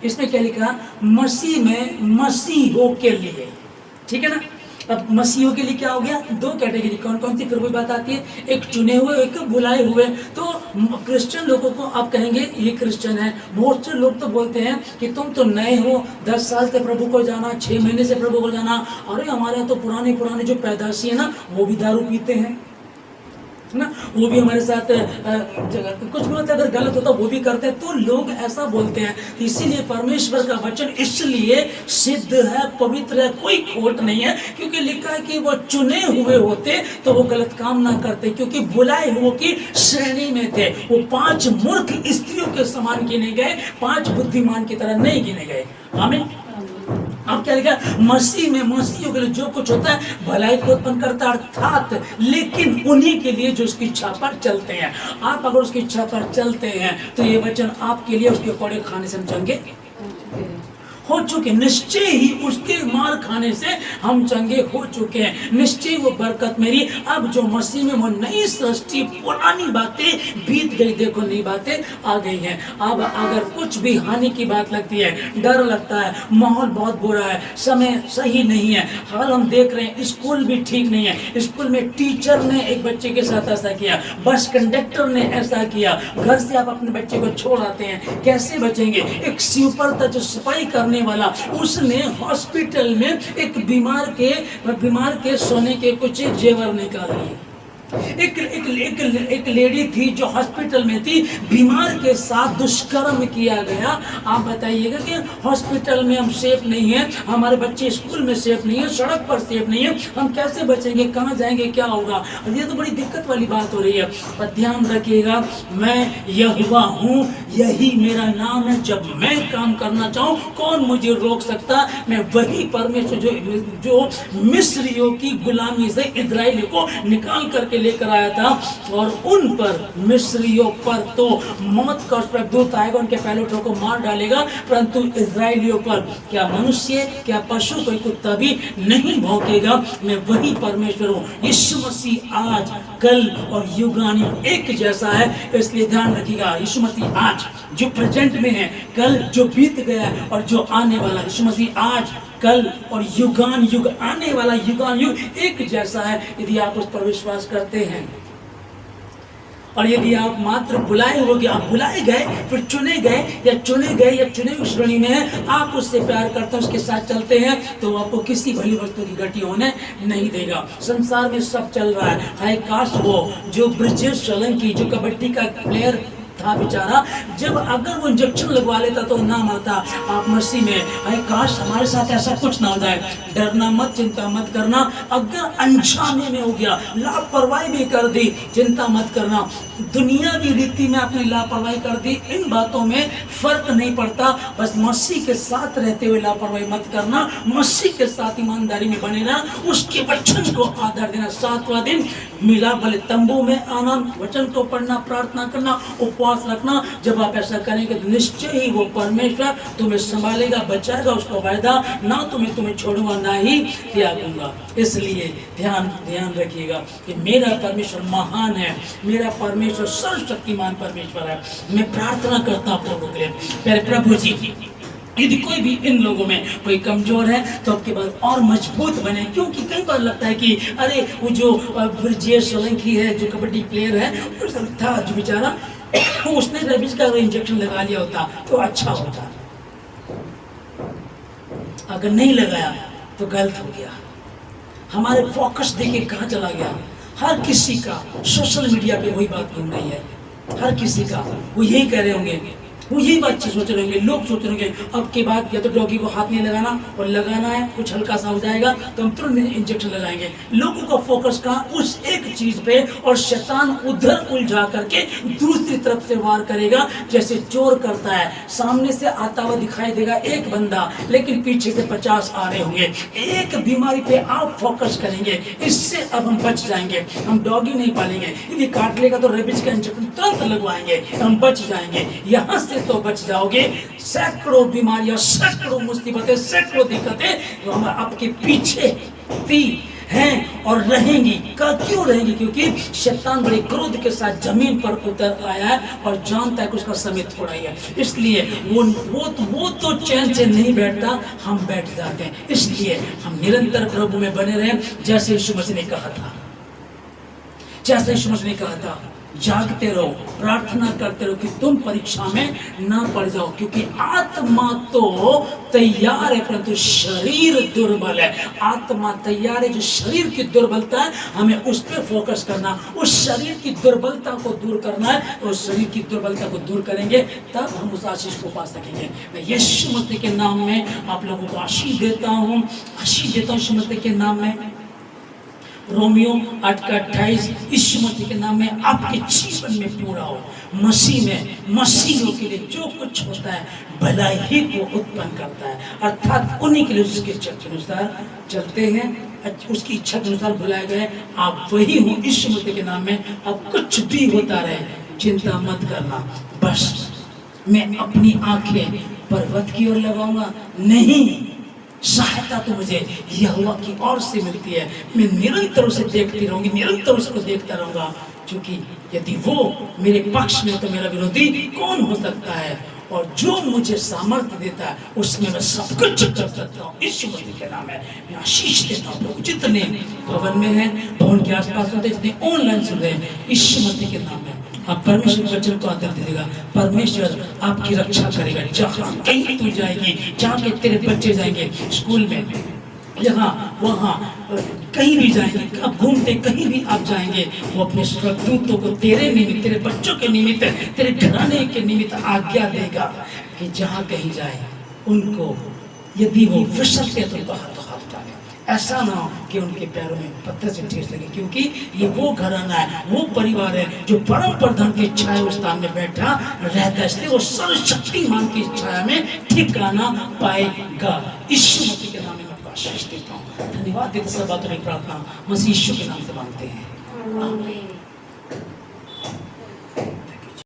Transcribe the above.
इसमें क्या लिखा, मसीह में मसीहों के लिए, ठीक है ना। अब मसीहों के लिए क्या हो गया, दो कैटेगरी, कौन कौन सी फिर वही बात आती है, एक चुने हुए एक बुलाए हुए। तो क्रिश्चियन लोगों को आप कहेंगे ये क्रिश्चियन है। बहुत से लोग तो बोलते हैं कि तुम तो नए हो, 10 साल से प्रभु को जाना, 6 महीने से प्रभु को जाना। अरे हमारे यहाँ तो पुराने पुराने जो पैदाशी है ना, वो भी दारू पीते हैं ना, वो भी हमारे साथ कुछ भी होता है, अगर गलत होता वो भी करते हैं। तो लोग ऐसा बोलते हैं। इसीलिए परमेश्वर का वचन इसलिए सिद्ध है, पवित्र है, कोई खोट नहीं है, क्योंकि लिखा है कि वो चुने हुए होते तो वो गलत काम ना करते, क्योंकि बुलाए हुए की श्रेणी में थे। वो 5 मूर्ख स्त्रियों के समान गिने गए, 5 बुद्धिमान की तरह नहीं गिने गए। आमीन। अब क्या लिखा, मसीह में मसीहों के लिए जो कुछ होता है भलाई को उत्पन्न करता है, अर्थात लेकिन उन्हीं के लिए जो उसकी इच्छा पर चलते हैं। आप अगर उसकी इच्छा पर चलते हैं तो ये वचन आपके लिए उसके कोड़े खाने से हम चंगे हो चुके, निश्चय ही उसके मार खाने से हम चंगे हो चुके हैं। निश्चय वो बरकत मेरी, अब जो मसीह में वो नई सृष्टि, पुरानी बातें बीत गई, देखो नई बातें आ गई हैं। अब अगर कुछ भी हानि की बात लगती है, डर लगता है, माहौल बहुत बुरा है, समय सही नहीं है, हाल हम देख रहे हैं, स्कूल भी ठीक नहीं है, स्कूल में टीचर ने एक बच्चे के साथ ऐसा किया, बस कंडक्टर ने ऐसा किया, घर से आप अपने बच्चे को छोड़ आते हैं, कैसे बचेंगे। एक स्वीपर था जो सफाई करने वाला, उसने हॉस्पिटल में एक बीमार के सोने के कुछ जेवर निकाल लिए। एक लेडी थी जो हॉस्पिटल में थी, बीमार के साथ दुष्कर्म किया गया। आप बताइएगा कि हॉस्पिटल में हम सेफ नहीं है, हमारे बच्चे स्कूल में सेफ नहीं है, सड़क पर सेफ नहीं है, हम कैसे बचेंगे, कहाँ जाएंगे, क्या होगा। ये तो बड़ी दिक्कत वाली बात हो रही है। पर ध्यान रखिएगा, मैं यहोवा हूँ, यही मेरा नाम है। जब मैं काम करना चाहूँ कौन मुझे रोक सकता। मैं वही परमेश्वर जो मिस्रियों की गुलामी से इजराइल को निकाल करके लेकर आया था, और उन पर मिस्रियों पर तो मौत का उस पर दूत आएगा, उनके पहलुओं को मार डालेगा, परंतु इजराइलियों पर क्या मनुष्य, क्या पशु, कोई कुत्ता भी नहीं भौंकेगा। मैं वही परमेश्वर हूँ। यीशु मसीह आज, कल और युगानुयुग एक जैसा है, इसलिए ध्यान रखिएगा। यीशु मसीह आज जो प्रेजेंट में है, कल जो बीत गया है और जो आने वाला, यीशु मसीह आज, कल और युगान युग, आने वाला युगान युग एक जैसा है। यदि आप उस पर विश्वास करते हैं, और यदि आप मात्र बुलाए होगे, आप बुलाए गए फिर चुने गए या चुने हुए श्रेणी में है, आप उससे प्यार करते हैं, उसके साथ चलते हैं, तो आपको किसी भली वस्तु की घटी होने नहीं देगा। संसार में सब चल रहा है। हाय काश वो जो ब्रिजेश सोलंकी, जो कबड्डी का प्लेयर था बेचारा, जब अगर वो इंजेक्शन लगवा लेता तो ना मरता। आप मसीह में, अरे काश हमारे साथ ऐसा कुछ ना हो जाए। डरना मत, चिंता मत करना। अगर अनजाने में हो गया, लापरवाही भी कर दी, चिंता मत करना। दुनियावी रीति में आपने लापरवाही कर दी, इन बातों में फर्क नहीं पड़ता। बस मसीह के साथ रहते हुए लापरवाही मत करना, मसीह के साथ ईमानदारी में बने रहना, उसके वचन को आधार देना। 7वां दिन मिला भले तंबू में आना, वचन को पढ़ना, प्रार्थना करना, उपवास रखना। जब आप ऐसा करेंगे तो निश्चय ही वो परमेश्वर तुम्हें संभालेगा, बचाएगा। उसका वायदा, ना तुम्हें छोड़ूंगा, ना ही त्यागूंगा। इसलिए ध्यान रखिएगा कि मेरा परमेश्वर महान है, मेरा परमेश्वर सर्वशक्तिमान परमेश्वर है। मैं प्रार्थना करता हूँ मेरे प्रभु जी, यदि कोई भी इन लोगों में कोई कमजोर है तो आपके बाद और मजबूत बने। क्योंकि कई बार लगता है कि अरे वो जो ब्रिजेश सोलंकी है, जो कबड्डी प्लेयर है, था जो बेचारा, उसने रेबीज का इंजेक्शन लगा लिया होता तो अच्छा होता। अगर नहीं लगाया तो गलत हो गया। हमारे फोकस देखिए कहाँ चला गया। हर किसी का सोशल मीडिया पे वही बात घूम रही है, हर किसी का वो यही कह रहे होंगे, वो यही बात सोच रहे होंगे। लोग सोच रहे होंगे अब के बाद या तो डॉगी को हाथ नहीं लगाना, और लगाना है कुछ हल्का सा हो जाएगा तो हम तुरंत इंजेक्शन लगाएंगे। लोगों का फोकस कहाँ, उस एक चीज पे, और शैतान उधर उलझा करके दूसरी तरफ से वार करेगा। जैसे चोर करता है, सामने से आता हुआ दिखाई देगा एक बंदा, लेकिन पीछे से 50 आ रहे होंगे। एक बीमारी पे आप फोकस करेंगे, इससे अब हम बच जाएंगे। हम डॉगी नहीं पालेंगे, यदि काट लेगा तो रेबीज का इंजेक्शन तुरंत लगवाएंगे, हम बच जाएंगे। यहाँ से तो बच जाओगे। सैकड़ों बीमारियां, सैकड़ों मुसीबतें, सैकड़ों दिक्कतें जो हम आपके पीछे थी हैं और रहेंगी। क्यों रहेंगी? क्योंकि शैतान बड़े क्रोध के साथ जमीन पर उतर आया है और जानता है कि उसका समय थोड़ा ही है, इसलिए वो तो चैन से नहीं बैठता, हम बैठ जाते हैं। इसलिए हम निरंतर प्रभु में बने रहें, जैसे यीशु मसीह ने कहा था, जैसे यीशु मसीह ने कहा था, जागते रहो, प्रार्थना करते रहो कि तुम परीक्षा में ना पड़ जाओ, क्योंकि आत्मा तो तैयार है परंतु शरीर दुर्बल है। आत्मा तैयार है, जो शरीर की दुर्बलता है हमें उस पर फोकस करना, उस शरीर की दुर्बलता को दूर करना है। उस शरीर की दुर्बलता को दूर करेंगे तब हम उस आशीष को पा सकेंगे। मैं यीशु मसीह के नाम में आप लोगों को आशीष देता हूँ, आशीष देता हूँ यीशु मसीह के नाम में। रोमियो 8:28 यीशु मसीह के नाम में आपके जीवन में पूरा हो। मसीह में मसीहियों के लिए जो कुछ होता है भलाई ही को उत्पन्न करता है, अर्थात उन्हीं के लिए जिसके इच्छा के अनुसार चलते हैं, उसकी इच्छा के अनुसार बुलाए गए। आप वही हो यीशु मसीह के नाम में। अब कुछ भी होता रहे चिंता मत करना, बस मैं अपनी आंखें पर्वत की ओर लगाऊंगा नहीं, सहायता तो मुझे यहोवा की ओर से मिलती है। मैं निरंतर उसे देखती रहूंगी, निरंतर उसको देखता रहूंगा, क्योंकि यदि वो मेरे पक्ष में तो मेरा विरोधी कौन हो सकता है। और जो मुझे सामर्थ्य देता है उसमें मैं सब कुछ कर सकता हूँ। यीशु मसीह के नाम है मैं आशीष देता हूँ। लोग जितने भवन में हैं, भवन के आसपास होते, जितने ऑनलाइन सुन रहे हैं, यीशु मसीह के नाम है आप परमेश्वर के वचन को आदर दीजिएगा। परमेश्वर आपकी रक्षा करेगा। जहाँ कहीं तू जाएगी, जहाँ के तेरे बच्चे जाएंगे, स्कूल में, यहाँ वहाँ कहीं भी जाएंगे, आप घूमते कहीं भी आप जाएंगे, वो अपने स्वर्गदूतों को तेरे निमित्त, तेरे बच्चों के निमित्त, तेरे घराने के निमित्त आज्ञा देगा कि जहाँ कहीं जाए उनको यदि वो फिसलते तो बाहर डाले, ऐसा ना हो कि उनके पैरों में पत्थर से ठेस लगे, क्योंकि ये वो घराना है, वो परिवार है जो परम प्रधान की छाया स्थान में बैठा रहता है, इसलिए वो सर्वशक्तिमान की छाया में ठिकाना पाएगा। यीशु मसीह के नाम में मैं आशीष देता हूँ। धन्यवाद देते सब बातों में प्रार्थना मसीह यीशु के नाम से मांगते हैं, आमीन।